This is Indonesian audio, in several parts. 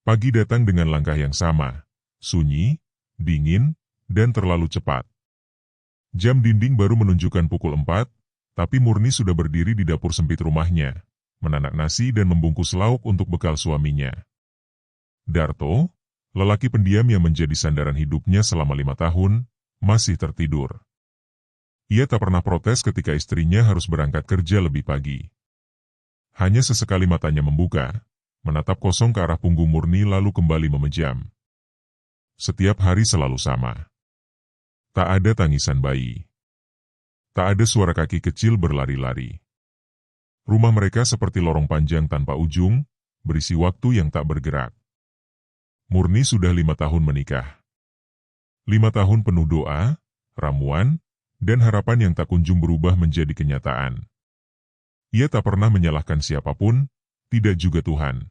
Pagi datang dengan langkah yang sama, sunyi, dingin, dan terlalu cepat. Jam dinding baru menunjukkan pukul 4, tapi Murni sudah berdiri di dapur sempit rumahnya, menanak nasi dan membungkus lauk untuk bekal suaminya. Darto, lelaki pendiam yang menjadi sandaran hidupnya selama 5 tahun, masih tertidur. Ia tak pernah protes ketika istrinya harus berangkat kerja lebih pagi. Hanya sesekali matanya membuka, menatap kosong ke arah punggung Murni lalu kembali memejam. Setiap hari selalu sama. Tak ada tangisan bayi. Tak ada suara kaki kecil berlari-lari. Rumah mereka seperti lorong panjang tanpa ujung, berisi waktu yang tak bergerak. Murni sudah 5 tahun menikah. 5 tahun penuh doa, ramuan, dan harapan yang tak kunjung berubah menjadi kenyataan. Ia tak pernah menyalahkan siapapun, tidak juga Tuhan.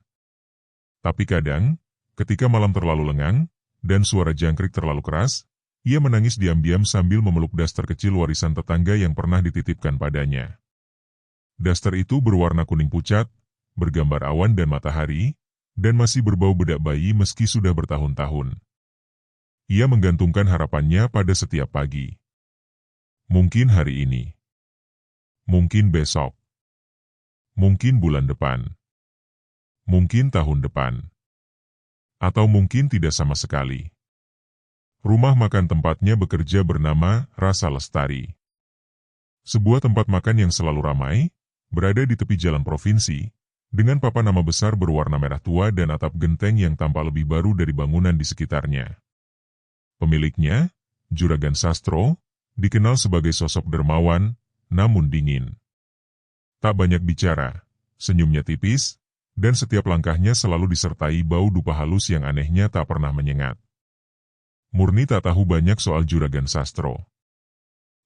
Tapi kadang, ketika malam terlalu lengang, dan suara jangkrik terlalu keras, ia menangis diam-diam sambil memeluk daster kecil warisan tetangga yang pernah dititipkan padanya. Daster itu berwarna kuning pucat, bergambar awan dan matahari, dan masih berbau bedak bayi meski sudah bertahun-tahun. Ia menggantungkan harapannya pada setiap pagi. Mungkin hari ini. Mungkin besok. Mungkin bulan depan. Mungkin tahun depan. Atau mungkin tidak sama sekali. Rumah makan tempatnya bekerja bernama Rasa Lestari. Sebuah tempat makan yang selalu ramai, berada di tepi jalan provinsi, dengan papan nama besar berwarna merah tua dan atap genteng yang tampak lebih baru dari bangunan di sekitarnya. Pemiliknya, Juragan Sastro, dikenal sebagai sosok dermawan, namun dingin. Tak banyak bicara, senyumnya tipis, dan setiap langkahnya selalu disertai bau dupa halus yang anehnya tak pernah menyengat. Murni tak tahu banyak soal Juragan Sastro.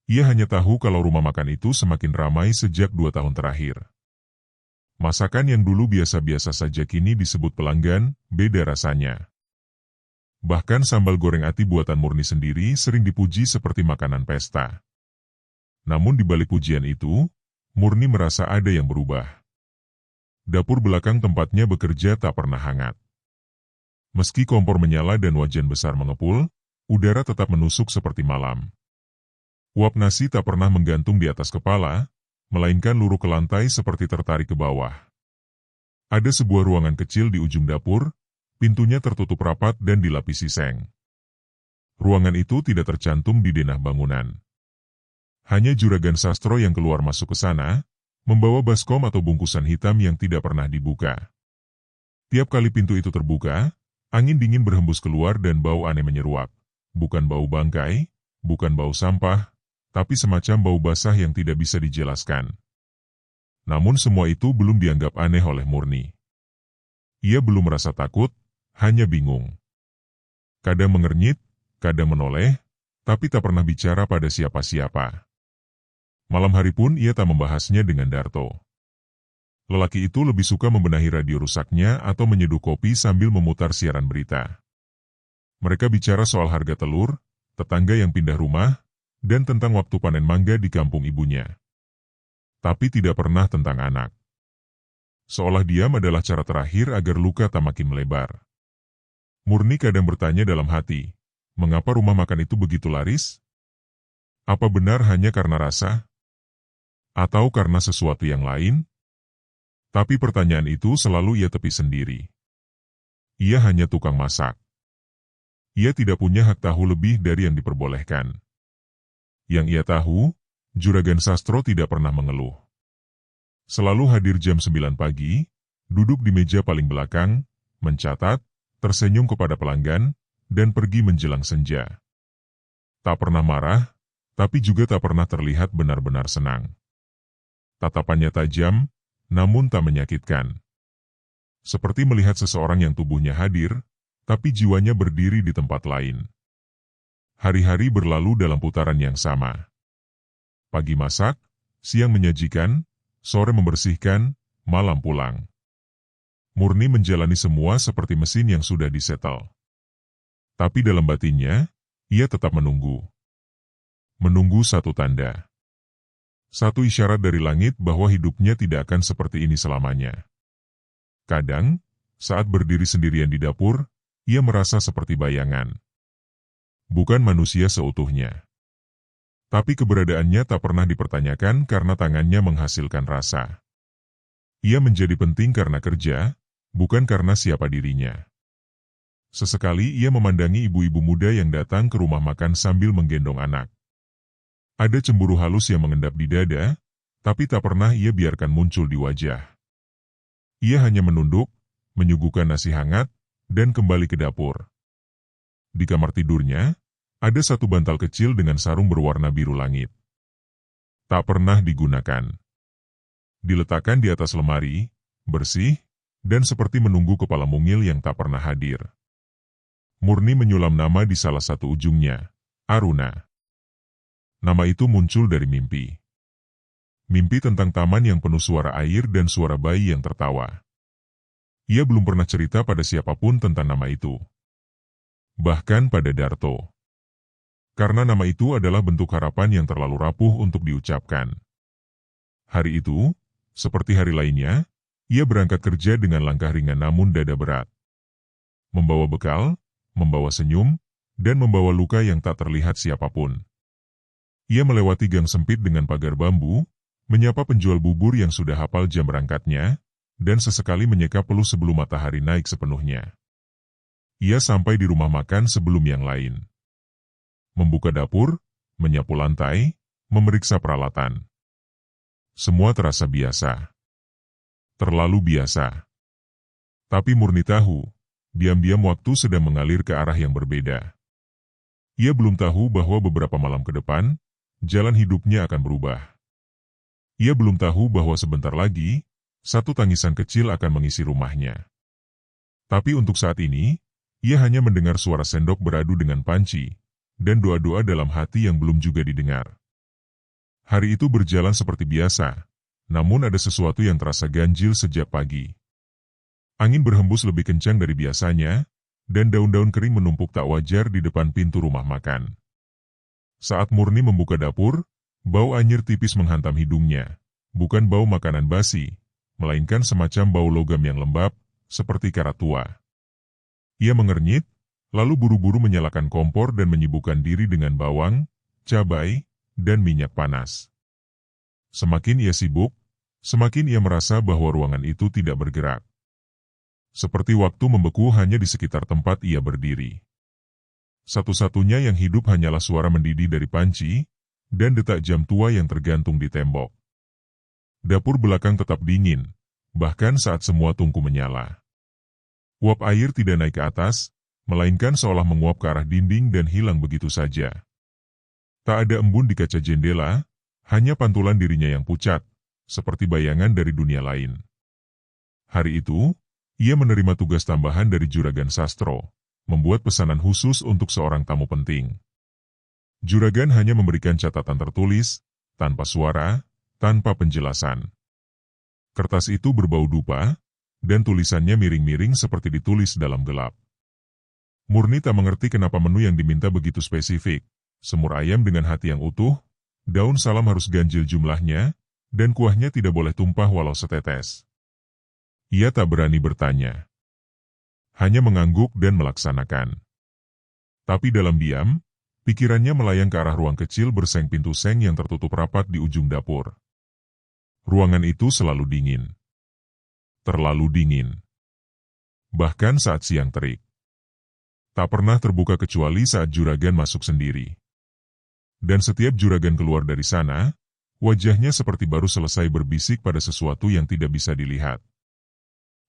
Ia hanya tahu kalau rumah makan itu semakin ramai sejak 2 tahun terakhir. Masakan yang dulu biasa-biasa saja kini disebut pelanggan, beda rasanya. Bahkan sambal goreng ati buatan Murni sendiri sering dipuji seperti makanan pesta. Namun di balik pujian itu, Murni merasa ada yang berubah. Dapur belakang tempatnya bekerja tak pernah hangat. Meski kompor menyala dan wajan besar mengepul, udara tetap menusuk seperti malam. Uap nasi tak pernah menggantung di atas kepala, melainkan luruh ke lantai seperti tertarik ke bawah. Ada sebuah ruangan kecil di ujung dapur, pintunya tertutup rapat dan dilapisi seng. Ruangan itu tidak tercantum di denah bangunan. Hanya Juragan Sastro yang keluar masuk ke sana, membawa baskom atau bungkusan hitam yang tidak pernah dibuka. Tiap kali pintu itu terbuka, angin dingin berhembus keluar dan bau aneh menyeruak. Bukan bau bangkai, bukan bau sampah, tapi semacam bau basah yang tidak bisa dijelaskan. Namun semua itu belum dianggap aneh oleh Murni. Ia belum merasa takut, hanya bingung. Kadang mengernyit, kadang menoleh, tapi tak pernah bicara pada siapa-siapa. Malam hari pun ia tak membahasnya dengan Darto. Lelaki itu lebih suka membenahi radio rusaknya atau menyeduh kopi sambil memutar siaran berita. Mereka bicara soal harga telur, tetangga yang pindah rumah, dan tentang waktu panen mangga di kampung ibunya. Tapi tidak pernah tentang anak. Seolah diam adalah cara terakhir agar luka tak makin melebar. Murni kadang bertanya dalam hati, mengapa rumah makan itu begitu laris? Apa benar hanya karena rasa? Atau karena sesuatu yang lain? Tapi pertanyaan itu selalu ia tepi sendiri. Ia hanya tukang masak. Ia tidak punya hak tahu lebih dari yang diperbolehkan. Yang ia tahu, Juragan Sastro tidak pernah mengeluh. Selalu hadir jam 9 pagi, duduk di meja paling belakang, mencatat, tersenyum kepada pelanggan, dan pergi menjelang senja. Tak pernah marah, tapi juga tak pernah terlihat benar-benar senang. Tatapannya tajam, namun tak menyakitkan. Seperti melihat seseorang yang tubuhnya hadir, tapi jiwanya berdiri di tempat lain. Hari-hari berlalu dalam putaran yang sama. Pagi masak, siang menyajikan, sore membersihkan, malam pulang. Murni menjalani semua seperti mesin yang sudah disetel. Tapi dalam batinnya, ia tetap menunggu. Menunggu satu tanda. Satu isyarat dari langit bahwa hidupnya tidak akan seperti ini selamanya. Kadang, Saat berdiri sendirian di dapur, ia merasa seperti bayangan. Bukan manusia seutuhnya. Tapi keberadaannya tak pernah dipertanyakan karena tangannya menghasilkan rasa. Ia menjadi penting karena kerja, bukan karena siapa dirinya. Sesekali ia memandangi ibu-ibu muda yang datang ke rumah makan sambil menggendong anak. Ada cemburu halus yang mengendap di dada, tapi tak pernah ia biarkan muncul di wajah. Ia hanya menunduk, menyuguhkan nasi hangat, dan kembali ke dapur. Di kamar tidurnya, ada satu bantal kecil dengan sarung berwarna biru langit. Tak pernah digunakan. Diletakkan di atas lemari, bersih, dan seperti menunggu kepala mungil yang tak pernah hadir. Murni menyulam nama di salah satu ujungnya, Aruna. Nama itu muncul dari mimpi. Mimpi tentang taman yang penuh suara air dan suara bayi yang tertawa. Ia belum pernah cerita pada siapapun tentang nama itu. Bahkan pada Darto. Karena nama itu adalah bentuk harapan yang terlalu rapuh untuk diucapkan. Hari itu, seperti hari lainnya, ia berangkat kerja dengan langkah ringan namun dada berat. Membawa bekal, membawa senyum, dan membawa luka yang tak terlihat siapapun. Ia melewati gang sempit dengan pagar bambu, menyapa penjual bubur yang sudah hafal jam berangkatnya, dan sesekali menyeka peluh sebelum matahari naik sepenuhnya. Ia sampai di rumah makan sebelum yang lain. Membuka dapur, menyapu lantai, memeriksa peralatan. Semua terasa biasa. Terlalu biasa. Tapi Murni tahu, diam-diam waktu sedang mengalir ke arah yang berbeda. Ia belum tahu bahwa beberapa malam ke depan, jalan hidupnya akan berubah. Ia belum tahu bahwa sebentar lagi, satu tangisan kecil akan mengisi rumahnya. Tapi untuk saat ini, ia hanya mendengar suara sendok beradu dengan panci, dan doa-doa dalam hati yang belum juga didengar. Hari itu berjalan seperti biasa, namun ada sesuatu yang terasa ganjil sejak pagi. Angin berhembus lebih kencang dari biasanya, dan daun-daun kering menumpuk tak wajar di depan pintu rumah makan. Saat Murni membuka dapur, bau anyir tipis menghantam hidungnya, bukan bau makanan basi, melainkan semacam bau logam yang lembab, seperti karat tua. Ia mengernyit, lalu buru-buru menyalakan kompor dan menyibukkan diri dengan bawang, cabai, dan minyak panas. Semakin ia sibuk, semakin ia merasa bahwa ruangan itu tidak bergerak. Seperti waktu membeku hanya di sekitar tempat ia berdiri. Satu-satunya yang hidup hanyalah suara mendidih dari panci, dan detak jam tua yang tergantung di tembok. Dapur belakang tetap dingin, bahkan saat semua tungku menyala. Uap air tidak naik ke atas, melainkan seolah menguap ke arah dinding dan hilang begitu saja. Tak ada embun di kaca jendela, hanya pantulan dirinya yang pucat, seperti bayangan dari dunia lain. Hari itu, ia menerima tugas tambahan dari Juragan Sastro, membuat pesanan khusus untuk seorang tamu penting. Juragan hanya memberikan catatan tertulis, tanpa suara, tanpa penjelasan. Kertas itu berbau dupa, dan tulisannya miring-miring seperti ditulis dalam gelap. Murni tak mengerti kenapa menu yang diminta begitu spesifik. Semur ayam dengan hati yang utuh, daun salam harus ganjil jumlahnya, dan kuahnya tidak boleh tumpah walau setetes. Ia tak berani bertanya. Hanya mengangguk dan melaksanakan. Tapi dalam diam, pikirannya melayang ke arah ruang kecil berseng pintu seng yang tertutup rapat di ujung dapur. Ruangan itu selalu dingin. Terlalu dingin. Bahkan saat siang terik. Tak pernah terbuka kecuali saat juragan masuk sendiri. Dan setiap juragan keluar dari sana, wajahnya seperti baru selesai berbisik pada sesuatu yang tidak bisa dilihat.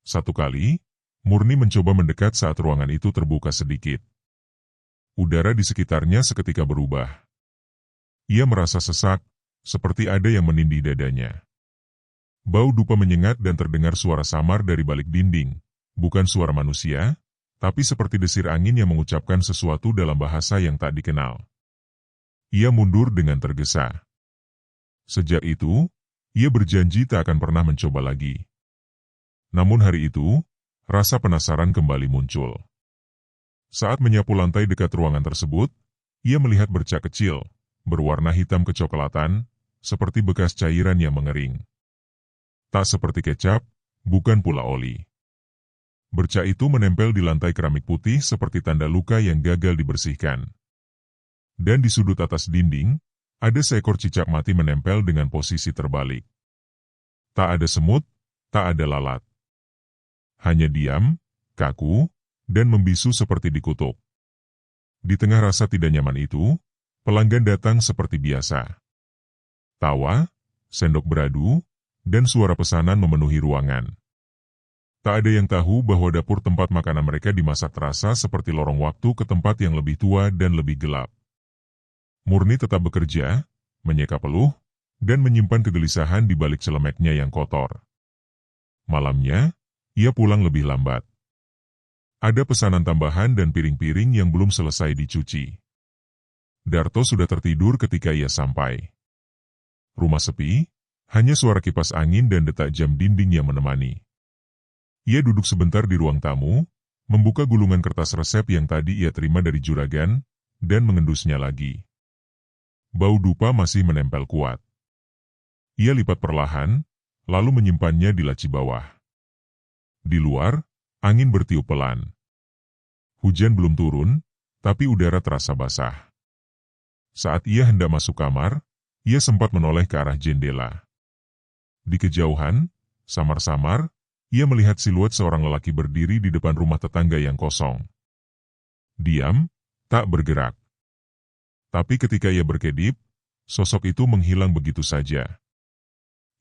Satu kali, Murni mencoba mendekat saat ruangan itu terbuka sedikit. Udara di sekitarnya seketika berubah. Ia merasa sesak, seperti ada yang menindih dadanya. Bau dupa menyengat dan terdengar suara samar dari balik dinding, bukan suara manusia, tapi seperti desir angin yang mengucapkan sesuatu dalam bahasa yang tak dikenal. Ia mundur dengan tergesa. Sejak itu, ia berjanji tak akan pernah mencoba lagi. Namun hari itu, rasa penasaran kembali muncul. Saat menyapu lantai dekat ruangan tersebut, ia melihat bercak kecil, berwarna hitam kecoklatan, seperti bekas cairan yang mengering. Tak seperti kecap, bukan pula oli. Bercak itu menempel di lantai keramik putih seperti tanda luka yang gagal dibersihkan. Dan di sudut atas dinding, ada seekor cicak mati menempel dengan posisi terbalik. Tak ada semut, tak ada lalat. Hanya diam, kaku, dan membisu seperti dikutuk. Di tengah rasa tidak nyaman itu, pelanggan datang seperti biasa. Tawa, sendok beradu, dan suara pesanan memenuhi ruangan. Tak ada yang tahu bahwa dapur tempat makanan mereka dimasak terasa seperti lorong waktu ke tempat yang lebih tua dan lebih gelap. Murni tetap bekerja, menyeka peluh, dan menyimpan kegelisahan di balik celemeknya yang kotor. Malamnya, ia pulang lebih lambat. Ada pesanan tambahan dan piring-piring yang belum selesai dicuci. Darto sudah tertidur ketika ia sampai. Rumah sepi, hanya suara kipas angin dan detak jam dinding yang menemani. Ia duduk sebentar di ruang tamu, membuka gulungan kertas resep yang tadi ia terima dari juragan, dan mengendusnya lagi. Bau dupa masih menempel kuat. Ia lipat perlahan, lalu menyimpannya di laci bawah. Di luar, angin bertiup pelan. Hujan belum turun, tapi udara terasa basah. Saat ia hendak masuk kamar, ia sempat menoleh ke arah jendela. Di kejauhan, samar-samar, ia melihat siluet seorang lelaki berdiri di depan rumah tetangga yang kosong. Diam, tak bergerak. Tapi ketika ia berkedip, sosok itu menghilang begitu saja.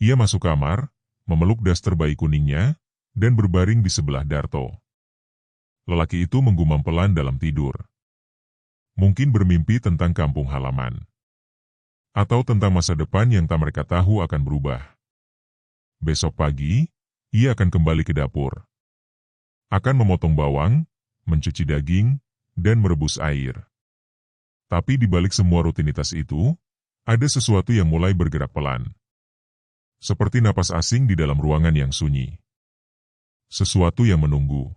Ia masuk kamar, memeluk daster bayi kuningnya, dan berbaring di sebelah Darto. Lelaki itu menggumam pelan dalam tidur. Mungkin bermimpi tentang kampung halaman. Atau tentang masa depan yang tak mereka tahu akan berubah. Besok pagi, ia akan kembali ke dapur. Akan memotong bawang, mencuci daging, dan merebus air. Tapi di balik semua rutinitas itu, ada sesuatu yang mulai bergerak pelan. Seperti napas asing di dalam ruangan yang sunyi. Sesuatu yang menunggu.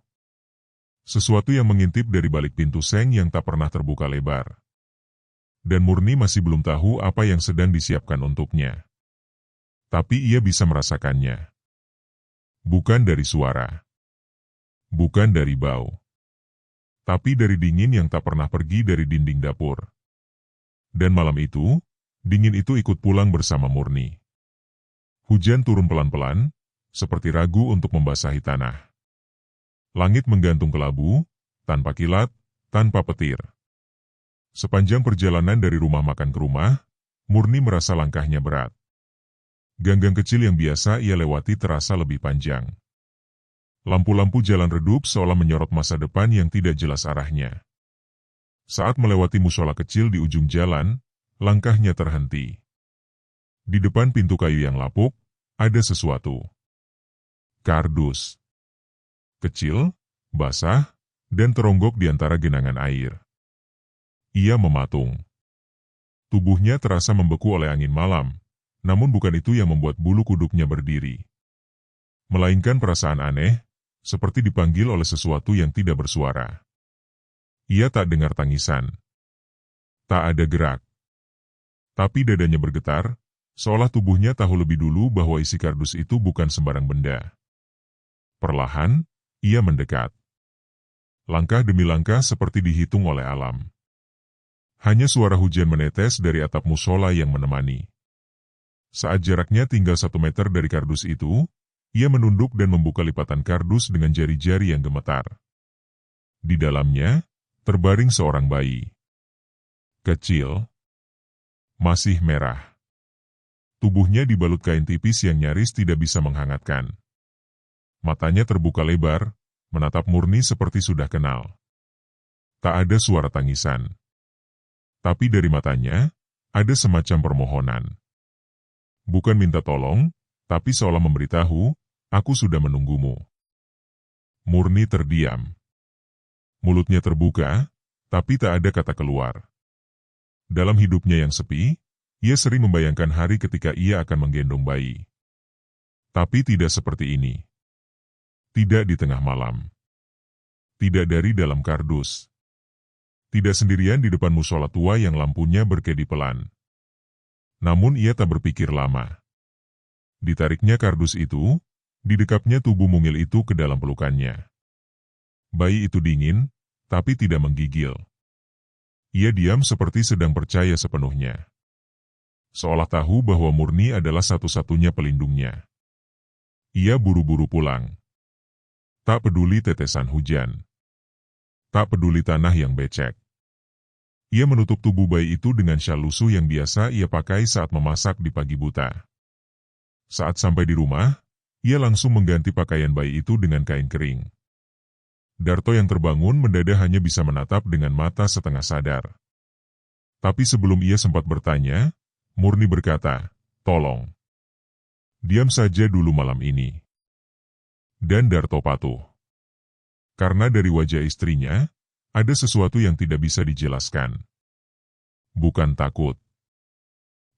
Sesuatu yang mengintip dari balik pintu seng yang tak pernah terbuka lebar. Dan Murni masih belum tahu apa yang sedang disiapkan untuknya. Tapi ia bisa merasakannya. Bukan dari suara. Bukan dari bau. Tapi dari dingin yang tak pernah pergi dari dinding dapur. Dan malam itu, dingin itu ikut pulang bersama Murni. Hujan turun pelan-pelan, seperti ragu untuk membasahi tanah. Langit menggantung kelabu, tanpa kilat, tanpa petir. Sepanjang perjalanan dari rumah makan ke rumah, Murni merasa langkahnya berat. Ganggang kecil yang biasa ia lewati terasa lebih panjang. Lampu-lampu jalan redup seolah menyorot masa depan yang tidak jelas arahnya. Saat melewati musola kecil di ujung jalan, langkahnya terhenti. Di depan pintu kayu yang lapuk, ada sesuatu. Kardus. Kecil, basah, dan teronggok di antara genangan air. Ia mematung. Tubuhnya terasa membeku oleh angin malam, namun bukan itu yang membuat bulu kuduknya berdiri. Melainkan perasaan aneh, seperti dipanggil oleh sesuatu yang tidak bersuara. Ia tak dengar tangisan. Tak ada gerak. Tapi dadanya bergetar, seolah tubuhnya tahu lebih dulu bahwa isi kardus itu bukan sembarang benda. Perlahan, ia mendekat. Langkah demi langkah seperti dihitung oleh alam. Hanya suara hujan menetes dari atap musola yang menemani. Saat jaraknya tinggal 1 meter dari kardus itu, ia menunduk dan membuka lipatan kardus dengan jari-jari yang gemetar. Di dalamnya, terbaring seorang bayi. Kecil. Masih merah. Tubuhnya dibalut kain tipis yang nyaris tidak bisa menghangatkan. Matanya terbuka lebar, menatap Murni seperti sudah kenal. Tak ada suara tangisan. Tapi dari matanya, ada semacam permohonan. Bukan minta tolong, tapi seolah memberitahu, aku sudah menunggumu. Murni terdiam. Mulutnya terbuka, tapi tak ada kata keluar. Dalam hidupnya yang sepi, ia sering membayangkan hari ketika ia akan menggendong bayi. Tapi tidak seperti ini. Tidak di tengah malam. Tidak dari dalam kardus. Tidak sendirian di depan musola tua yang lampunya berkedip pelan. Namun ia tak berpikir lama. Ditariknya kardus itu, didekapnya tubuh mungil itu ke dalam pelukannya. Bayi itu dingin, tapi tidak menggigil. Ia diam seperti sedang percaya sepenuhnya. Seolah tahu bahwa Murni adalah satu-satunya pelindungnya. Ia buru-buru pulang. Tak peduli tetesan hujan. Tak peduli tanah yang becek. Ia menutup tubuh bayi itu dengan syal lusuh yang biasa ia pakai saat memasak di pagi buta. Saat sampai di rumah, ia langsung mengganti pakaian bayi itu dengan kain kering. Darto yang terbangun mendadak hanya bisa menatap dengan mata setengah sadar. Tapi sebelum ia sempat bertanya, Murni berkata, "Tolong. Diam saja dulu malam ini." Dan Darto patuh. Karena dari wajah istrinya, ada sesuatu yang tidak bisa dijelaskan. Bukan takut.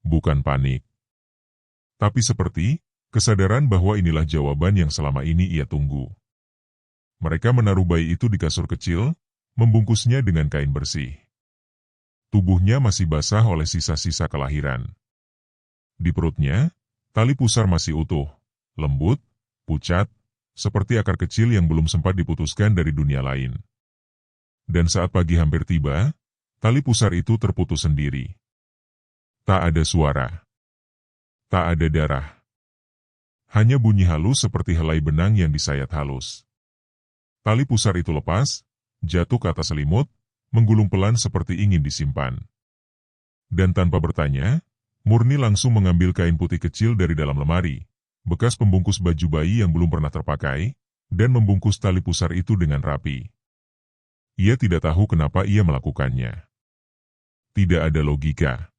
Bukan panik. Tapi seperti kesadaran bahwa inilah jawaban yang selama ini ia tunggu. Mereka menaruh bayi itu di kasur kecil, membungkusnya dengan kain bersih. Tubuhnya masih basah oleh sisa-sisa kelahiran. Di perutnya, tali pusar masih utuh, lembut, pucat, seperti akar kecil yang belum sempat diputuskan dari dunia lain. Dan saat pagi hampir tiba, tali pusar itu terputus sendiri. Tak ada suara. Tak ada darah. Hanya bunyi halus seperti helai benang yang disayat halus. Tali pusar itu lepas, jatuh ke atas selimut, menggulung pelan seperti ingin disimpan. Dan tanpa bertanya, Murni langsung mengambil kain putih kecil dari dalam lemari, bekas pembungkus baju bayi yang belum pernah terpakai, dan membungkus tali pusar itu dengan rapi. Ia tidak tahu kenapa ia melakukannya. Tidak ada logika.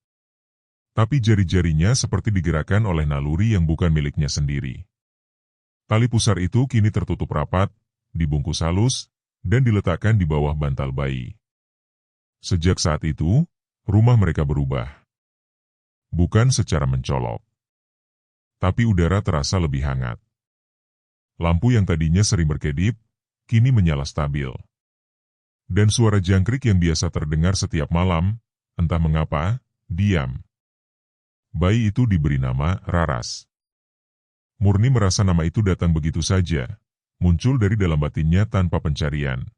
Tapi jari-jarinya seperti digerakkan oleh naluri yang bukan miliknya sendiri. Tali pusar itu kini tertutup rapat, dibungkus halus, dan diletakkan di bawah bantal bayi. Sejak saat itu, rumah mereka berubah. Bukan secara mencolok. Tapi udara terasa lebih hangat. Lampu yang tadinya sering berkedip, kini menyala stabil. Dan suara jangkrik yang biasa terdengar setiap malam, entah mengapa, diam. Bayi itu diberi nama Raras. Murni merasa nama itu datang begitu saja, muncul dari dalam batinnya tanpa pencarian.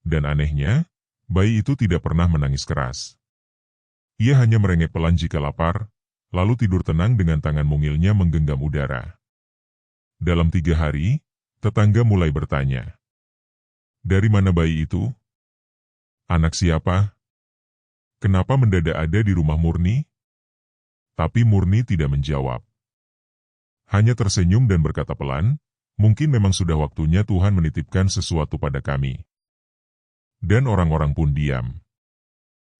Dan anehnya, bayi itu tidak pernah menangis keras. Ia hanya merengek pelan jika lapar, lalu tidur tenang dengan tangan mungilnya menggenggam udara. Dalam 3 hari, tetangga mulai bertanya, "Dari mana bayi itu? Anak siapa? Kenapa mendadak ada di rumah Murni?" Tapi Murni tidak menjawab. Hanya tersenyum dan berkata pelan, "Mungkin memang sudah waktunya Tuhan menitipkan sesuatu pada kami." Dan orang-orang pun diam.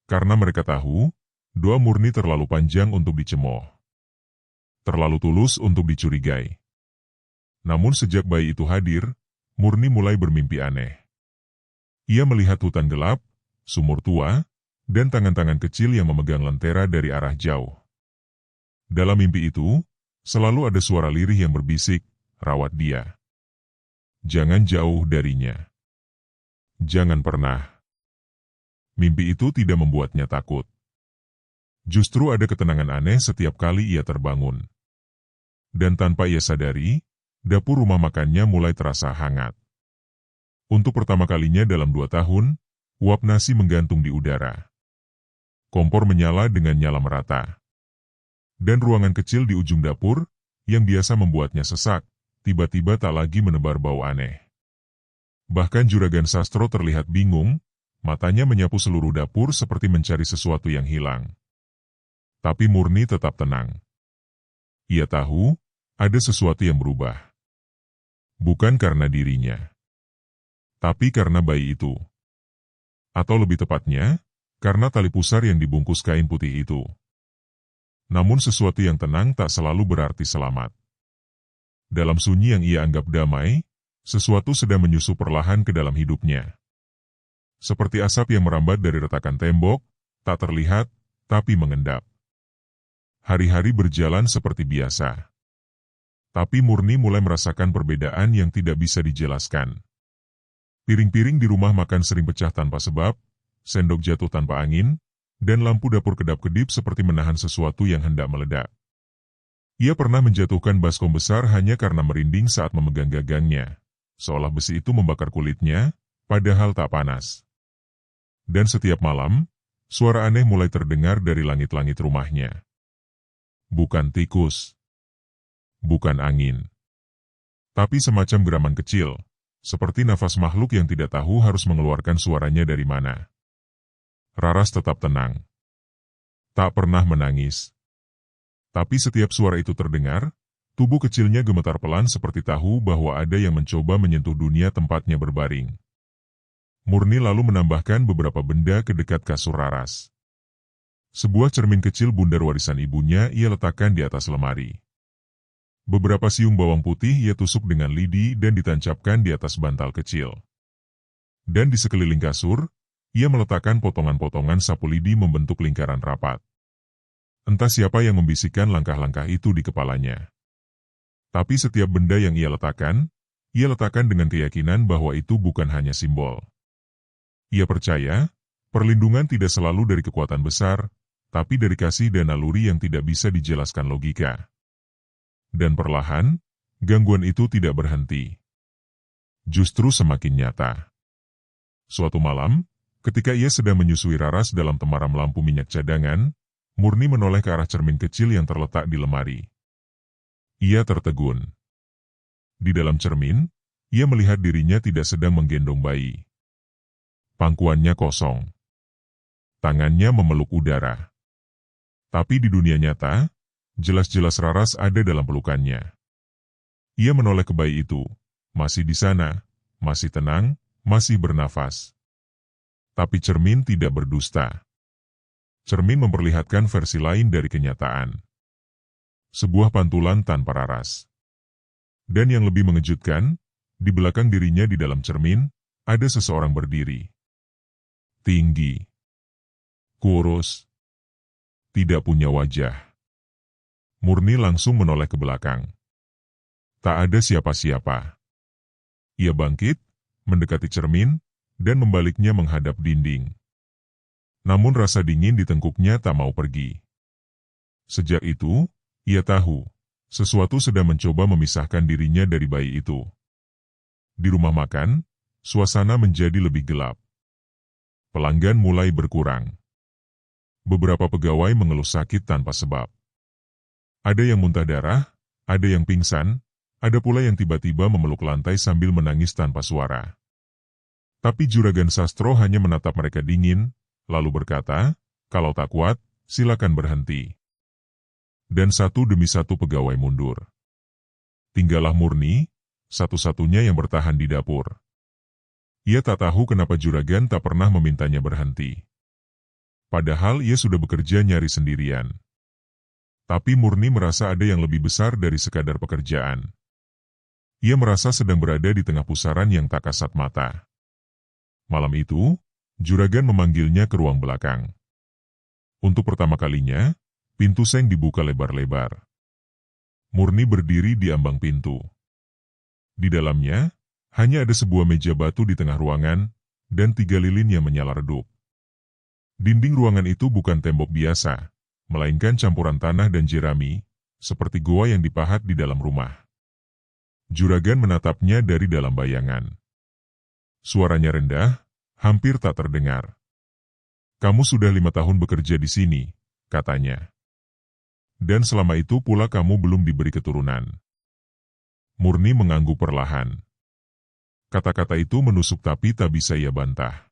Karena mereka tahu, doa Murni terlalu panjang untuk dicemooh. Terlalu tulus untuk dicurigai. Namun sejak bayi itu hadir, Murni mulai bermimpi aneh. Ia melihat hutan gelap, sumur tua, dan tangan-tangan kecil yang memegang lentera dari arah jauh. Dalam mimpi itu, selalu ada suara lirih yang berbisik, "Rawat dia. Jangan jauh darinya. Jangan pernah." Mimpi itu tidak membuatnya takut. Justru ada ketenangan aneh setiap kali ia terbangun. Dan tanpa ia sadari, dapur rumah makannya mulai terasa hangat. Untuk pertama kalinya dalam 2 tahun, uap nasi menggantung di udara. Kompor menyala dengan nyala merata. Dan ruangan kecil di ujung dapur, yang biasa membuatnya sesak, tiba-tiba tak lagi menebar bau aneh. Bahkan Juragan Sastro terlihat bingung, matanya menyapu seluruh dapur seperti mencari sesuatu yang hilang. Tapi Murni tetap tenang. Ia tahu, ada sesuatu yang berubah. Bukan karena dirinya. Tapi karena bayi itu. Atau lebih tepatnya, karena tali pusar yang dibungkus kain putih itu. Namun sesuatu yang tenang tak selalu berarti selamat. Dalam sunyi yang ia anggap damai, sesuatu sedang menyusup perlahan ke dalam hidupnya. Seperti asap yang merambat dari retakan tembok, tak terlihat, tapi mengendap. Hari-hari berjalan seperti biasa. Tapi Murni mulai merasakan perbedaan yang tidak bisa dijelaskan. Piring-piring di rumah makan sering pecah tanpa sebab, sendok jatuh tanpa angin, dan lampu dapur kedap-kedip seperti menahan sesuatu yang hendak meledak. Ia pernah menjatuhkan baskom besar hanya karena merinding saat memegang gagangnya, seolah besi itu membakar kulitnya, padahal tak panas. Dan setiap malam, suara aneh mulai terdengar dari langit-langit rumahnya. Bukan tikus, bukan angin, tapi semacam geraman kecil, seperti nafas makhluk yang tidak tahu harus mengeluarkan suaranya dari mana. Raras tetap tenang. Tak pernah menangis. Tapi setiap suara itu terdengar, tubuh kecilnya gemetar pelan seperti tahu bahwa ada yang mencoba menyentuh dunia tempatnya berbaring. Murni lalu menambahkan beberapa benda ke dekat kasur Raras. Sebuah cermin kecil bundar warisan ibunya ia letakkan di atas lemari. Beberapa siung bawang putih ia tusuk dengan lidi dan ditancapkan di atas bantal kecil. Dan di sekeliling kasur, ia meletakkan potongan-potongan sapu lidi membentuk lingkaran rapat. Entah siapa yang membisikkan langkah-langkah itu di kepalanya. Tapi setiap benda yang ia letakkan dengan keyakinan bahwa itu bukan hanya simbol. Ia percaya, perlindungan tidak selalu dari kekuatan besar, tapi dari kasih dan naluri yang tidak bisa dijelaskan logika. Dan perlahan, gangguan itu tidak berhenti. Justru semakin nyata. Suatu malam, ketika ia sedang menyusui Raras dalam temaram lampu minyak cadangan, Murni menoleh ke arah cermin kecil yang terletak di lemari. Ia tertegun. Di dalam cermin, ia melihat dirinya tidak sedang menggendong bayi. Pangkuannya kosong. Tangannya memeluk udara. Tapi di dunia nyata, jelas-jelas Raras ada dalam pelukannya. Ia menoleh ke bayi itu, masih di sana, masih tenang, masih bernafas. Tapi cermin tidak berdusta. Cermin memperlihatkan versi lain dari kenyataan. Sebuah pantulan tanpa Raras. Dan yang lebih mengejutkan, di belakang dirinya di dalam cermin, ada seseorang berdiri. Tinggi. Kurus. Tidak punya wajah. Murni langsung menoleh ke belakang. Tak ada siapa-siapa. Ia bangkit, mendekati cermin, dan membaliknya menghadap dinding. Namun rasa dingin di tengkuknya tak mau pergi. Sejak itu, ia tahu, sesuatu sedang mencoba memisahkan dirinya dari bayi itu. Di rumah makan, suasana menjadi lebih gelap. Pelanggan mulai berkurang. Beberapa pegawai mengeluh sakit tanpa sebab. Ada yang muntah darah, ada yang pingsan, ada pula yang tiba-tiba memeluk lantai sambil menangis tanpa suara. Tapi Juragan Sastro hanya menatap mereka dingin, lalu berkata, "Kalau tak kuat, silakan berhenti." Dan satu demi satu pegawai mundur. Tinggallah Murni, satu-satunya yang bertahan di dapur. Ia tak tahu kenapa Juragan tak pernah memintanya berhenti. Padahal ia sudah bekerja nyari sendirian. Tapi Murni merasa ada yang lebih besar dari sekadar pekerjaan. Ia merasa sedang berada di tengah pusaran yang tak kasat mata. Malam itu, Juragan memanggilnya ke ruang belakang. Untuk pertama kalinya, pintu seng dibuka lebar-lebar. Murni berdiri di ambang pintu. Di dalamnya, hanya ada sebuah meja batu di tengah ruangan, dan 3 lilin yang menyala redup. Dinding ruangan itu bukan tembok biasa, melainkan campuran tanah dan jerami, seperti goa yang dipahat di dalam rumah. Juragan menatapnya dari dalam bayangan. Suaranya rendah, hampir tak terdengar. "Kamu sudah 5 tahun bekerja di sini," katanya. "Dan selama itu pula kamu belum diberi keturunan." Murni mengangguk perlahan. Kata-kata itu menusuk tapi tak bisa ia bantah.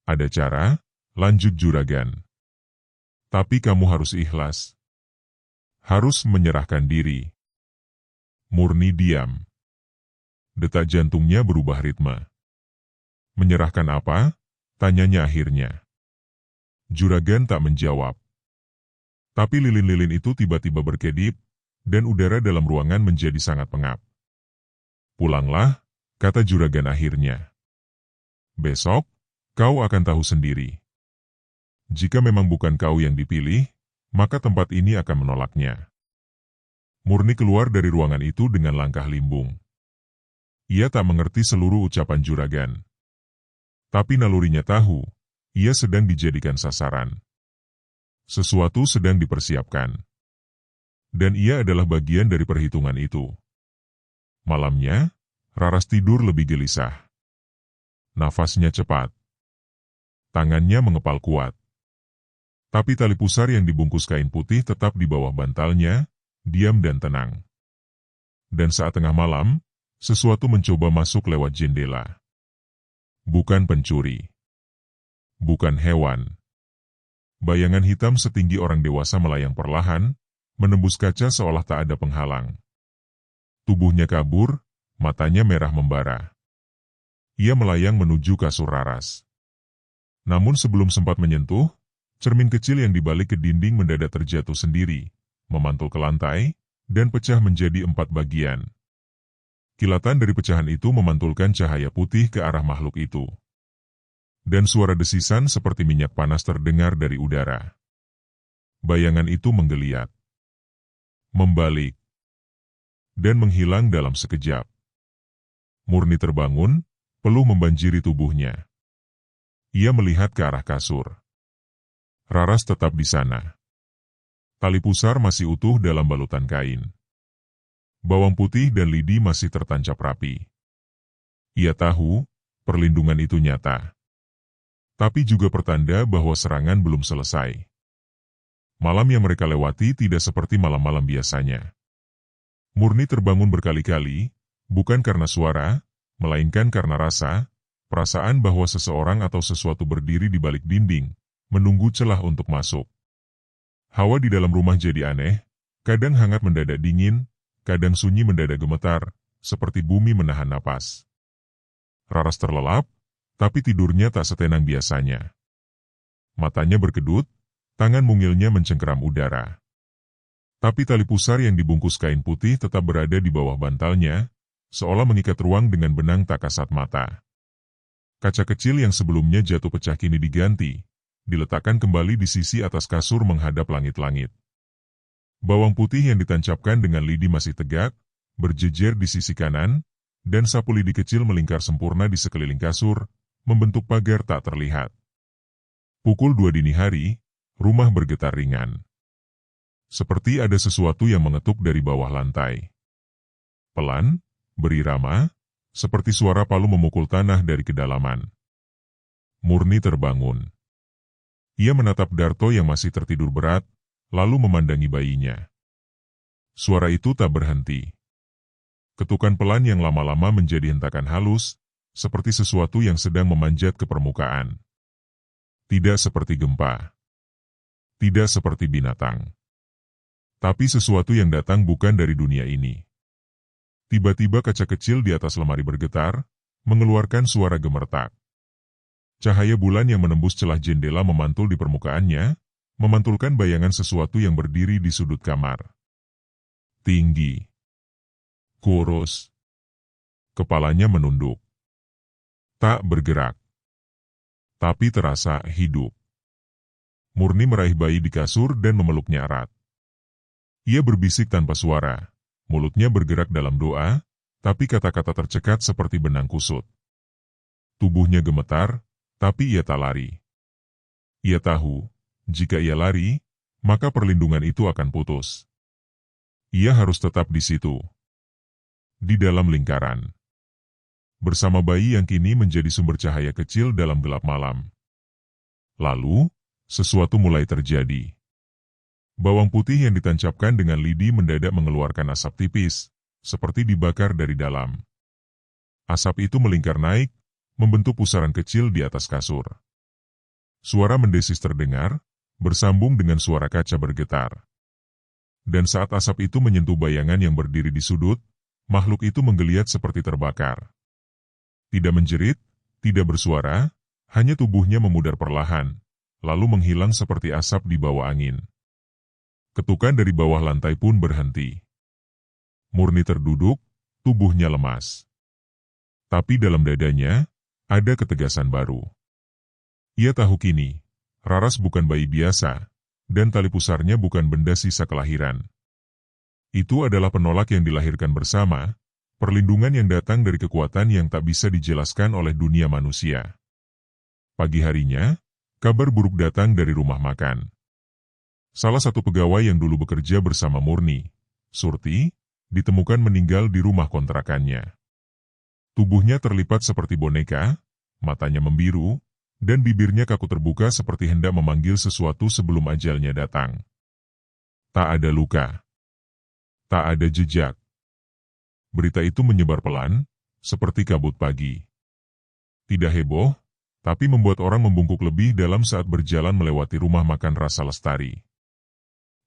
"Ada cara," lanjut Juragan. "Tapi kamu harus ikhlas. Harus menyerahkan diri." Murni diam. Detak jantungnya berubah ritme. "Menyerahkan apa?" tanyanya akhirnya. Juragan tak menjawab. Tapi lilin-lilin itu tiba-tiba berkedip, dan udara dalam ruangan menjadi sangat pengap. "Pulanglah," kata Juragan akhirnya. "Besok, kau akan tahu sendiri. Jika memang bukan kau yang dipilih, maka tempat ini akan menolaknya." Murni keluar dari ruangan itu dengan langkah limbung. Ia tak mengerti seluruh ucapan Juragan. Tapi nalurinya tahu, ia sedang dijadikan sasaran. Sesuatu sedang dipersiapkan. Dan ia adalah bagian dari perhitungan itu. Malamnya, Raras tidur lebih gelisah. Nafasnya cepat. Tangannya mengepal kuat. Tapi tali pusar yang dibungkus kain putih tetap di bawah bantalnya, diam dan tenang. Dan saat tengah malam, sesuatu mencoba masuk lewat jendela. Bukan pencuri. Bukan hewan. Bayangan hitam setinggi orang dewasa melayang perlahan, menembus kaca seolah tak ada penghalang. Tubuhnya kabur, matanya merah membara. Ia melayang menuju kasur Raras. Namun sebelum sempat menyentuh, cermin kecil yang dibalik ke dinding mendadak terjatuh sendiri, memantul ke lantai, dan pecah menjadi 4 bagian. Kilatan dari pecahan itu memantulkan cahaya putih ke arah makhluk itu. Dan suara desisan seperti minyak panas terdengar dari udara. Bayangan itu menggeliat, membalik, dan menghilang dalam sekejap. Murni terbangun, peluh membanjiri tubuhnya. Ia melihat ke arah kasur. Raras tetap di sana. Tali pusar masih utuh dalam balutan kain. Bawang putih dan lidi masih tertancap rapi. Ia tahu, perlindungan itu nyata. Tapi juga pertanda bahwa serangan belum selesai. Malam yang mereka lewati tidak seperti malam-malam biasanya. Murni terbangun berkali-kali, bukan karena suara, melainkan karena rasa, perasaan bahwa seseorang atau sesuatu berdiri di balik dinding, menunggu celah untuk masuk. Hawa di dalam rumah jadi aneh, kadang hangat mendadak dingin, kadang sunyi mendadak gemetar, seperti bumi menahan napas. Raras terlelap, tapi tidurnya tak setenang biasanya. Matanya berkedut, tangan mungilnya mencengkeram udara. Tapi tali pusar yang dibungkus kain putih tetap berada di bawah bantalnya, seolah mengikat ruang dengan benang tak kasat mata. Kaca kecil yang sebelumnya jatuh pecah kini diganti, diletakkan kembali di sisi atas kasur menghadap langit-langit. Bawang putih yang ditancapkan dengan lidi masih tegak, berjejer di sisi kanan, dan sapu lidi kecil melingkar sempurna di sekeliling kasur, membentuk pagar tak terlihat. Pukul 2 dini hari, rumah bergetar ringan. Seperti ada sesuatu yang mengetuk dari bawah lantai. Pelan, berirama, seperti suara palu memukul tanah dari kedalaman. Murni terbangun. Ia menatap Darto yang masih tertidur berat, lalu memandangi bayinya. Suara itu tak berhenti. Ketukan pelan yang lama-lama menjadi hentakan halus, seperti sesuatu yang sedang memanjat ke permukaan. Tidak seperti gempa. Tidak seperti binatang. Tapi sesuatu yang datang bukan dari dunia ini. Tiba-tiba kaca kecil di atas lemari bergetar, mengeluarkan suara gemertak. Cahaya bulan yang menembus celah jendela memantul di permukaannya, memantulkan bayangan sesuatu yang berdiri di sudut kamar. Tinggi. Kurus. Kepalanya menunduk. Tak bergerak. Tapi terasa hidup. Murni meraih bayi di kasur dan memeluknya erat. Ia berbisik tanpa suara, mulutnya bergerak dalam doa, tapi kata-kata tercekat seperti benang kusut. Tubuhnya gemetar, tapi ia tak lari. Ia tahu, jika ia lari, maka perlindungan itu akan putus. Ia harus tetap di situ. Di dalam lingkaran. Bersama bayi yang kini menjadi sumber cahaya kecil dalam gelap malam. Lalu, sesuatu mulai terjadi. Bawang putih yang ditancapkan dengan lidi mendadak mengeluarkan asap tipis, seperti dibakar dari dalam. Asap itu melingkar naik, membentuk pusaran kecil di atas kasur. Suara mendesis terdengar, bersambung dengan suara kaca bergetar. Dan saat asap itu menyentuh bayangan yang berdiri di sudut, makhluk itu menggeliat seperti terbakar. Tidak menjerit, tidak bersuara, hanya tubuhnya memudar perlahan, lalu menghilang seperti asap di bawah angin. Ketukan dari bawah lantai pun berhenti. Murni terduduk, tubuhnya lemas. Tapi dalam dadanya, ada ketegasan baru. Ia tahu kini, Raras bukan bayi biasa, dan tali pusarnya bukan benda sisa kelahiran. Itu adalah penolak yang dilahirkan bersama, perlindungan yang datang dari kekuatan yang tak bisa dijelaskan oleh dunia manusia. Pagi harinya, kabar buruk datang dari rumah makan. Salah satu pegawai yang dulu bekerja bersama Murni, Surti, ditemukan meninggal di rumah kontrakannya. Tubuhnya terlipat seperti boneka, matanya membiru, dan bibirnya kaku terbuka seperti hendak memanggil sesuatu sebelum ajalnya datang. Tak ada luka. Tak ada jejak. Berita itu menyebar pelan, seperti kabut pagi. Tidak heboh, tapi membuat orang membungkuk lebih dalam saat berjalan melewati rumah makan rasa lestari.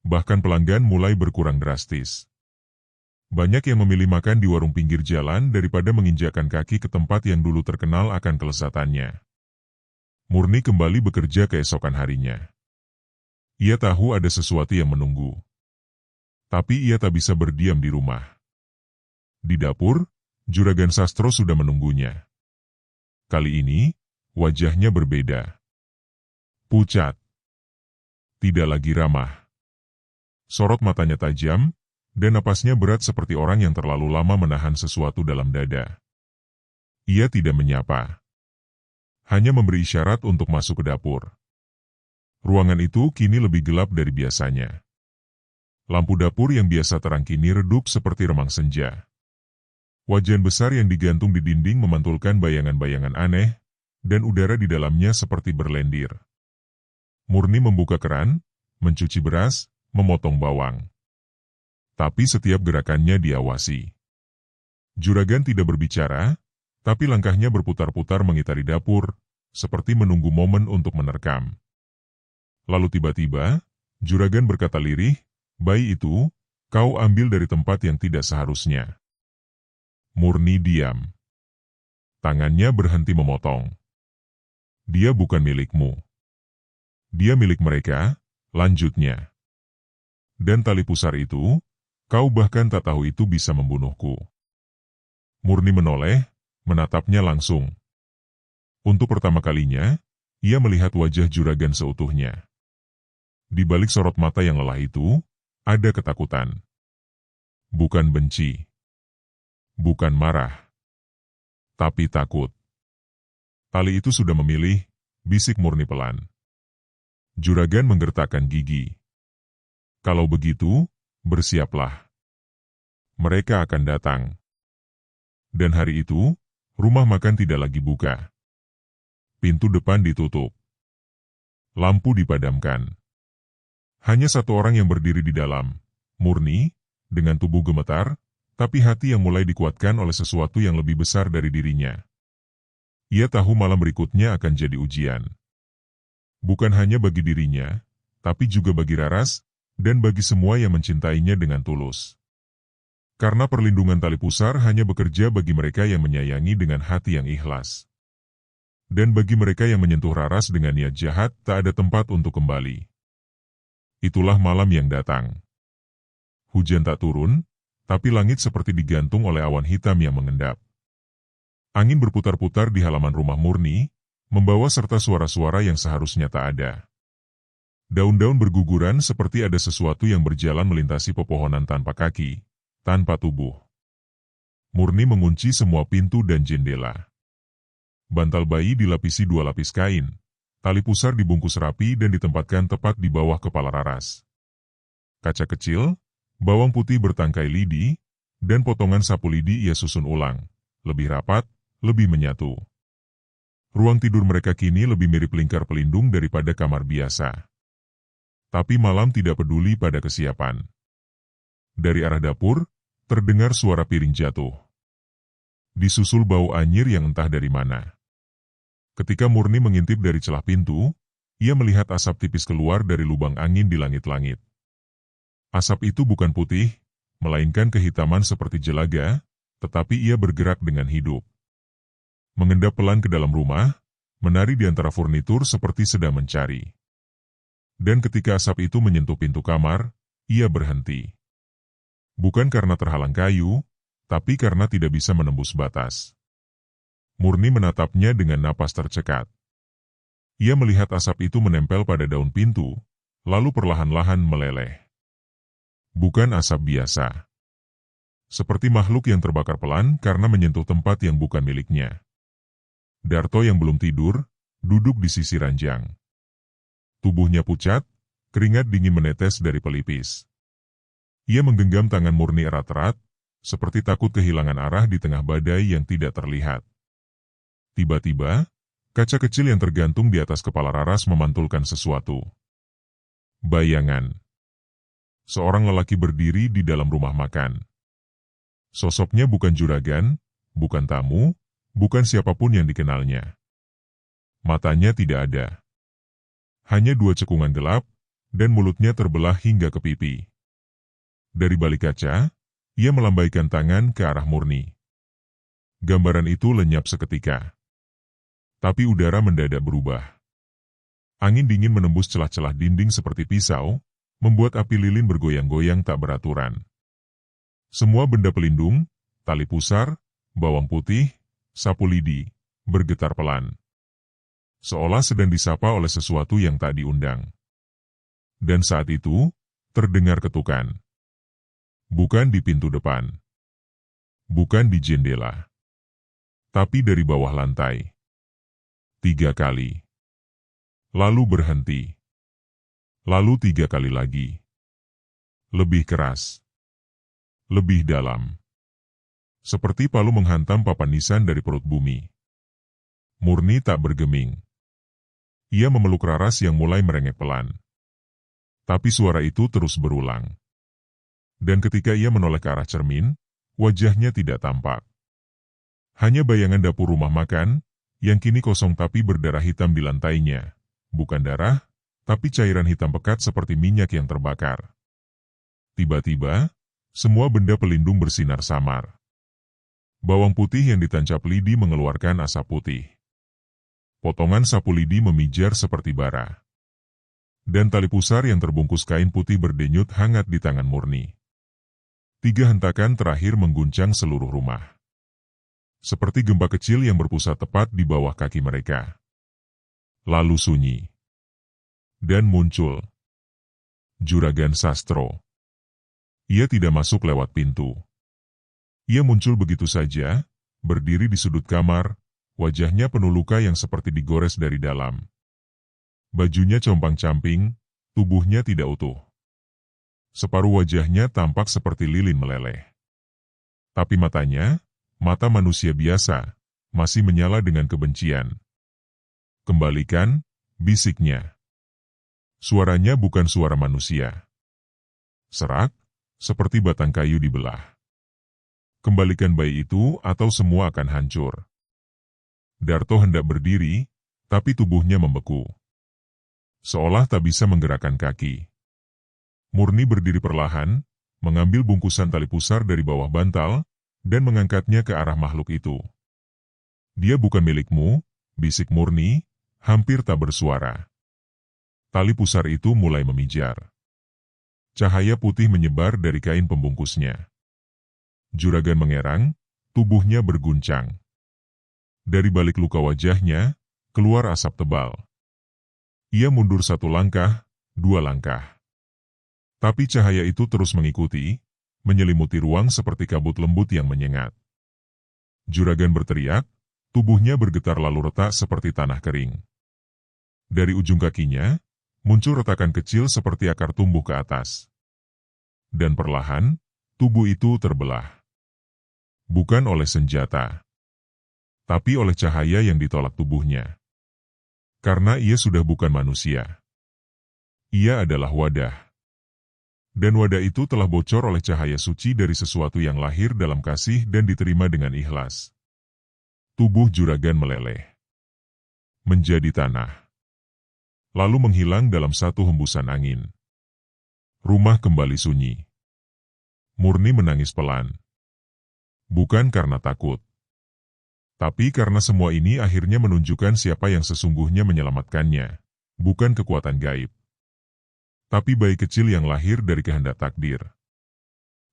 Bahkan pelanggan mulai berkurang drastis. Banyak yang memilih makan di warung pinggir jalan daripada menginjakkan kaki ke tempat yang dulu terkenal akan kelezatannya. Murni kembali bekerja keesokan harinya. Ia tahu ada sesuatu yang menunggu. Tapi ia tak bisa berdiam di rumah. Di dapur, Juragan Sastro sudah menunggunya. Kali ini, wajahnya berbeda. Pucat. Tidak lagi ramah. Sorot matanya tajam, dan napasnya berat seperti orang yang terlalu lama menahan sesuatu dalam dada. Ia tidak menyapa. Hanya memberi isyarat untuk masuk ke dapur. Ruangan itu kini lebih gelap dari biasanya. Lampu dapur yang biasa terang kini redup seperti remang senja. Wajan besar yang digantung di dinding memantulkan bayangan-bayangan aneh, dan udara di dalamnya seperti berlendir. Murni membuka keran, mencuci beras, memotong bawang. Tapi setiap gerakannya diawasi. Juragan tidak berbicara, tapi langkahnya berputar-putar mengitari dapur, seperti menunggu momen untuk menerkam. Lalu tiba-tiba, Juragan berkata lirih, "Bayi itu, kau ambil dari tempat yang tidak seharusnya." Murni diam. Tangannya berhenti memotong. "Dia bukan milikmu. Dia milik mereka," lanjutnya. "Dan tali pusar itu, kau bahkan tak tahu itu bisa membunuhku." Murni menoleh, menatapnya langsung. Untuk pertama kalinya, ia melihat wajah Juragan seutuhnya. Di balik sorot mata yang lelah itu, ada ketakutan. Bukan benci. Bukan marah. Tapi takut. Tali itu sudah memilih, bisik Murni pelan. Juragan menggertakkan gigi. "Kalau begitu, bersiaplah. Mereka akan datang." Dan hari itu, rumah makan tidak lagi buka. Pintu depan ditutup. Lampu dipadamkan. Hanya satu orang yang berdiri di dalam, Murni, dengan tubuh gemetar, tapi hati yang mulai dikuatkan oleh sesuatu yang lebih besar dari dirinya. Ia tahu malam berikutnya akan jadi ujian. Bukan hanya bagi dirinya, tapi juga bagi Raras, dan bagi semua yang mencintainya dengan tulus. Karena perlindungan tali pusar hanya bekerja bagi mereka yang menyayangi dengan hati yang ikhlas. Dan bagi mereka yang menyentuh Raras dengan niat jahat, tak ada tempat untuk kembali. Itulah malam yang datang. Hujan tak turun, tapi langit seperti digantung oleh awan hitam yang mengendap. Angin berputar-putar di halaman rumah Murni, membawa serta suara-suara yang seharusnya tak ada. Daun-daun berguguran seperti ada sesuatu yang berjalan melintasi pepohonan tanpa kaki, tanpa tubuh. Murni mengunci semua pintu dan jendela. Bantal bayi dilapisi 2 lapis kain. Tali pusar dibungkus rapi dan ditempatkan tepat di bawah kepala Raras. Kaca kecil, bawang putih bertangkai lidi, dan potongan sapu lidi ia susun ulang. Lebih rapat, lebih menyatu. Ruang tidur mereka kini lebih mirip lingkar pelindung daripada kamar biasa. Tapi malam tidak peduli pada kesiapan. Dari arah dapur, terdengar suara piring jatuh. Disusul bau anyir yang entah dari mana. Ketika Murni mengintip dari celah pintu, ia melihat asap tipis keluar dari lubang angin di langit-langit. Asap itu bukan putih, melainkan kehitaman seperti jelaga, tetapi ia bergerak dengan hidup. Mengendap pelan ke dalam rumah, menari di antara furnitur seperti sedang mencari. Dan ketika asap itu menyentuh pintu kamar, ia berhenti. Bukan karena terhalang kayu, tapi karena tidak bisa menembus batas. Murni menatapnya dengan napas tercekat. Ia melihat asap itu menempel pada daun pintu, lalu perlahan-lahan meleleh. Bukan asap biasa. Seperti makhluk yang terbakar pelan karena menyentuh tempat yang bukan miliknya. Darto yang belum tidur, duduk di sisi ranjang. Tubuhnya pucat, keringat dingin menetes dari pelipis. Ia menggenggam tangan Murni erat-erat, seperti takut kehilangan arah di tengah badai yang tidak terlihat. Tiba-tiba, kaca kecil yang tergantung di atas kepala Raras memantulkan sesuatu. Bayangan. Seorang lelaki berdiri di dalam rumah makan. Sosoknya bukan juragan, bukan tamu, bukan siapapun yang dikenalnya. Matanya tidak ada. Hanya dua cekungan gelap, dan mulutnya terbelah hingga ke pipi. Dari balik kaca, ia melambaikan tangan ke arah Murni. Gambaran itu lenyap seketika. Tapi udara mendadak berubah. Angin dingin menembus celah-celah dinding seperti pisau, membuat api lilin bergoyang-goyang tak beraturan. Semua benda pelindung, tali pusar, bawang putih, sapu lidi, bergetar pelan. Seolah sedang disapa oleh sesuatu yang tak diundang. Dan saat itu, terdengar ketukan. Bukan di pintu depan. Bukan di jendela. Tapi dari bawah lantai. 3 kali. Lalu berhenti. Lalu 3 kali lagi. Lebih keras. Lebih dalam. Seperti palu menghantam papan nisan dari perut bumi. Murni tak bergeming. Ia memeluk Raras yang mulai merengek pelan. Tapi suara itu terus berulang. Dan ketika ia menoleh ke arah cermin, wajahnya tidak tampak. Hanya bayangan dapur rumah makan, yang kini kosong tapi berdarah hitam di lantainya. Bukan darah, tapi cairan hitam pekat seperti minyak yang terbakar. Tiba-tiba, semua benda pelindung bersinar samar. Bawang putih yang ditancap lidi mengeluarkan asap putih. Potongan sapu lidi memijar seperti bara. Dan tali pusar yang terbungkus kain putih berdenyut hangat di tangan Murni. 3 hentakan terakhir mengguncang seluruh rumah. Seperti gempa kecil yang berpusat tepat di bawah kaki mereka. Lalu sunyi. Dan muncul Juragan Sastro. Ia tidak masuk lewat pintu. Ia muncul begitu saja, berdiri di sudut kamar, wajahnya penuh luka yang seperti digores dari dalam. Bajunya compang-camping, tubuhnya tidak utuh. Separuh wajahnya tampak seperti lilin meleleh. Tapi matanya, mata manusia biasa, masih menyala dengan kebencian. Kembalikan, bisiknya. Suaranya bukan suara manusia. Serak, seperti batang kayu dibelah. Kembalikan bayi itu atau semua akan hancur. Darto hendak berdiri, tapi tubuhnya membeku. Seolah tak bisa menggerakkan kaki. Murni berdiri perlahan, mengambil bungkusan tali pusar dari bawah bantal, dan mengangkatnya ke arah makhluk itu. Dia bukan milikmu, bisik Murni, hampir tak bersuara. Tali pusar itu mulai memijar. Cahaya putih menyebar dari kain pembungkusnya. Juragan mengerang, tubuhnya berguncang. Dari balik luka wajahnya, keluar asap tebal. Ia mundur 1 langkah, 2 langkah. Tapi cahaya itu terus mengikuti, menyelimuti ruang seperti kabut lembut yang menyengat. Juragan berteriak, tubuhnya bergetar lalu retak seperti tanah kering. Dari ujung kakinya, muncul retakan kecil seperti akar tumbuh ke atas. Dan perlahan, tubuh itu terbelah. Bukan oleh senjata, tapi oleh cahaya yang ditolak tubuhnya. Karena ia sudah bukan manusia. Ia adalah wadah. Dan wadah itu telah bocor oleh cahaya suci dari sesuatu yang lahir dalam kasih dan diterima dengan ikhlas. Tubuh juragan meleleh. Menjadi tanah. Lalu menghilang dalam satu hembusan angin. Rumah kembali sunyi. Murni menangis pelan. Bukan karena takut. Tapi karena semua ini akhirnya menunjukkan siapa yang sesungguhnya menyelamatkannya. Bukan kekuatan gaib. Tapi bayi kecil yang lahir dari kehendak takdir.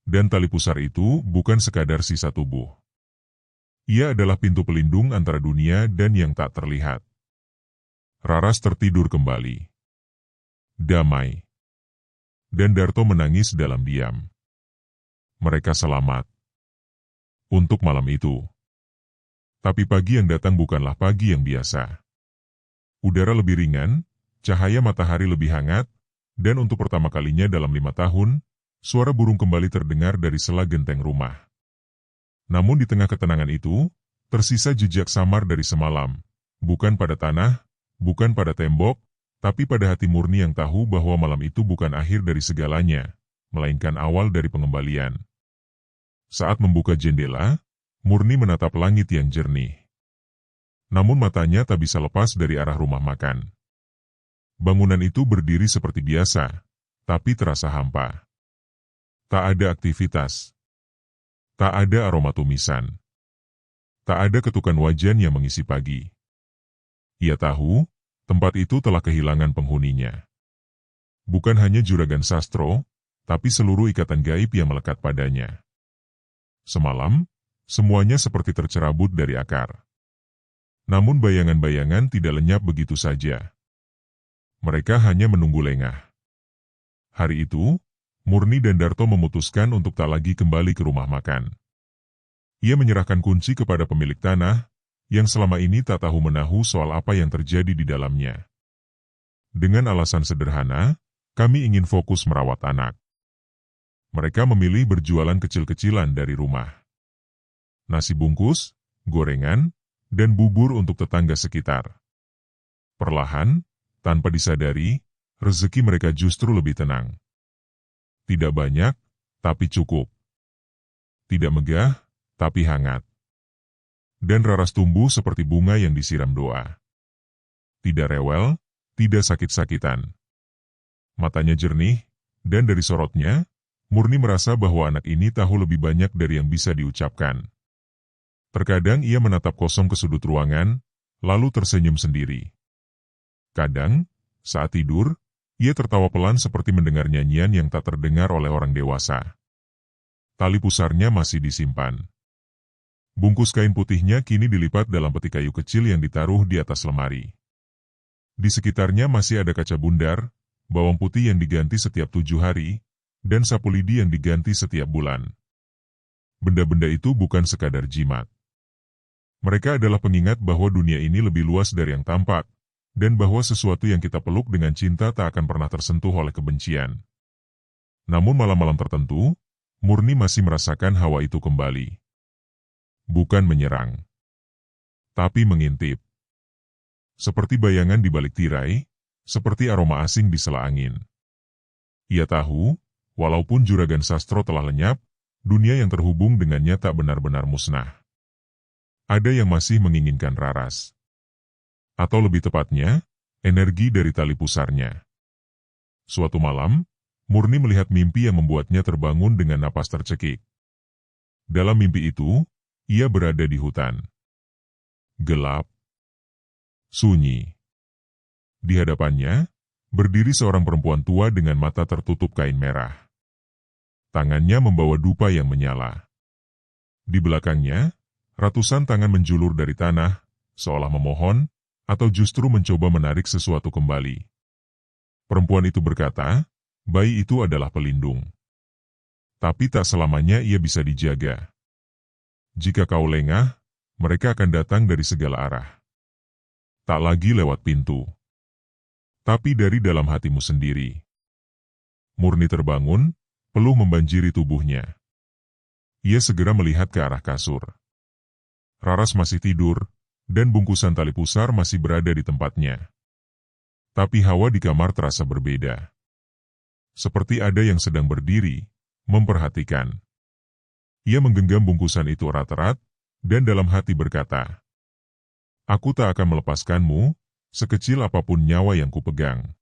Dan tali pusar itu bukan sekadar sisa tubuh. Ia adalah pintu pelindung antara dunia dan yang tak terlihat. Raras tertidur kembali. Damai. Dan Darto menangis dalam diam. Mereka selamat. Untuk malam itu. Tapi pagi yang datang bukanlah pagi yang biasa. Udara lebih ringan, cahaya matahari lebih hangat, dan untuk pertama kalinya dalam 5 tahun, suara burung kembali terdengar dari sela genteng rumah. Namun di tengah ketenangan itu, tersisa jejak samar dari semalam. Bukan pada tanah, bukan pada tembok, tapi pada hati Murni yang tahu bahwa malam itu bukan akhir dari segalanya, melainkan awal dari pengembalian. Saat membuka jendela, Murni menatap langit yang jernih. Namun matanya tak bisa lepas dari arah rumah makan. Bangunan itu berdiri seperti biasa, tapi terasa hampa. Tak ada aktivitas. Tak ada aroma tumisan. Tak ada ketukan wajan yang mengisi pagi. Ia tahu, tempat itu telah kehilangan penghuninya. Bukan hanya juragan sastro, tapi seluruh ikatan gaib yang melekat padanya. Semalam, semuanya seperti tercerabut dari akar. Namun bayangan-bayangan tidak lenyap begitu saja. Mereka hanya menunggu lengah. Hari itu, Murni dan Darto memutuskan untuk tak lagi kembali ke rumah makan. Ia menyerahkan kunci kepada pemilik tanah, yang selama ini tak tahu menahu soal apa yang terjadi di dalamnya. Dengan alasan sederhana, kami ingin fokus merawat anak. Mereka memilih berjualan kecil-kecilan dari rumah. Nasi bungkus, gorengan, dan bubur untuk tetangga sekitar. Perlahan, tanpa disadari, rezeki mereka justru lebih tenang. Tidak banyak, tapi cukup. Tidak megah, tapi hangat. Dan Raras tumbuh seperti bunga yang disiram doa. Tidak rewel, tidak sakit-sakitan. Matanya jernih, dan dari sorotnya, Murni merasa bahwa anak ini tahu lebih banyak dari yang bisa diucapkan. Terkadang ia menatap kosong ke sudut ruangan, lalu tersenyum sendiri. Kadang, saat tidur, ia tertawa pelan seperti mendengar nyanyian yang tak terdengar oleh orang dewasa. Tali pusarnya masih disimpan. Bungkus kain putihnya kini dilipat dalam peti kayu kecil yang ditaruh di atas lemari. Di sekitarnya masih ada kaca bundar, bawang putih yang diganti setiap 7 hari, dan sapu lidi yang diganti setiap bulan. Benda-benda itu bukan sekadar jimat. Mereka adalah pengingat bahwa dunia ini lebih luas dari yang tampak, dan bahwa sesuatu yang kita peluk dengan cinta tak akan pernah tersentuh oleh kebencian. Namun malam-malam tertentu, Murni masih merasakan hawa itu kembali. Bukan menyerang, tapi mengintip. Seperti bayangan di balik tirai, seperti aroma asing di sela angin. Ia tahu, walaupun juragan sastro telah lenyap, dunia yang terhubung dengannya tak benar-benar musnah. Ada yang masih menginginkan Raras. Atau lebih tepatnya, energi dari tali pusarnya. Suatu malam, Murni melihat mimpi yang membuatnya terbangun dengan napas tercekik. Dalam mimpi itu, ia berada di hutan. Gelap. Sunyi. Di hadapannya, berdiri seorang perempuan tua dengan mata tertutup kain merah. Tangannya membawa dupa yang menyala. Di belakangnya, ratusan tangan menjulur dari tanah, seolah memohon, atau justru mencoba menarik sesuatu kembali. Perempuan itu berkata, bayi itu adalah pelindung. Tapi tak selamanya ia bisa dijaga. Jika kau lengah, mereka akan datang dari segala arah. Tak lagi lewat pintu, tapi dari dalam hatimu sendiri. Murni terbangun, peluh membanjiri tubuhnya. Ia segera melihat ke arah kasur. Raras masih tidur, dan bungkusan tali pusar masih berada di tempatnya. Tapi hawa di kamar terasa berbeda. Seperti ada yang sedang berdiri, memperhatikan. Ia menggenggam bungkusan itu erat-erat, dan dalam hati berkata, "Aku tak akan melepaskanmu, sekecil apapun nyawa yang kupegang."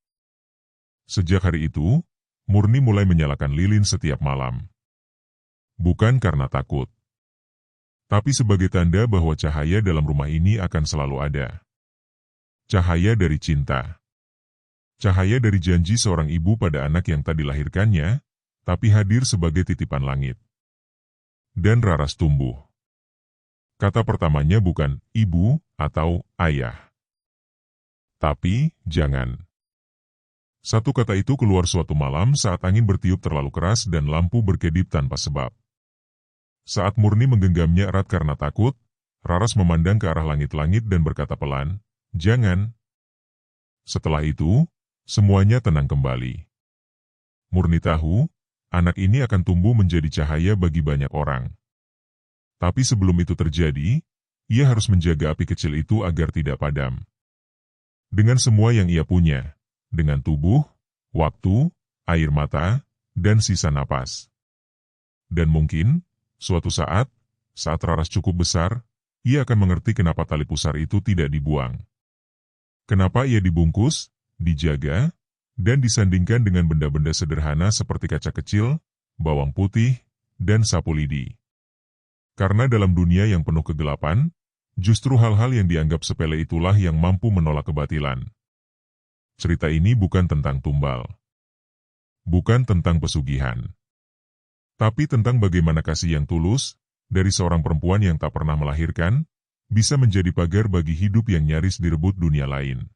Sejak hari itu, Murni mulai menyalakan lilin setiap malam. Bukan karena takut, tapi sebagai tanda bahwa cahaya dalam rumah ini akan selalu ada. Cahaya dari cinta. Cahaya dari janji seorang ibu pada anak yang tak dilahirkannya, tapi hadir sebagai titipan langit. Dan Raras tumbuh. Kata pertamanya bukan ibu atau ayah, tapi jangan. Satu kata itu keluar suatu malam saat angin bertiup terlalu keras dan lampu berkedip tanpa sebab. Saat Murni menggenggamnya erat karena takut, Raras memandang ke arah langit-langit dan berkata pelan, "Jangan." Setelah itu, semuanya tenang kembali. Murni tahu, anak ini akan tumbuh menjadi cahaya bagi banyak orang. Tapi sebelum itu terjadi, ia harus menjaga api kecil itu agar tidak padam. Dengan semua yang ia punya, dengan tubuh, waktu, air mata, dan sisa napas. Dan mungkin, suatu saat Raras cukup besar, ia akan mengerti kenapa tali pusar itu tidak dibuang. Kenapa ia dibungkus, dijaga, dan disandingkan dengan benda-benda sederhana seperti kaca kecil, bawang putih, dan sapu lidi. Karena dalam dunia yang penuh kegelapan, justru hal-hal yang dianggap sepele itulah yang mampu menolak kebatilan. Cerita ini bukan tentang tumbal. Bukan tentang pesugihan. Tapi tentang bagaimana kasih yang tulus, dari seorang perempuan yang tak pernah melahirkan, bisa menjadi pagar bagi hidup yang nyaris direbut dunia lain.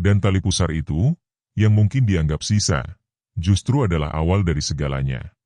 Dan tali pusar itu, yang mungkin dianggap sisa, justru adalah awal dari segalanya.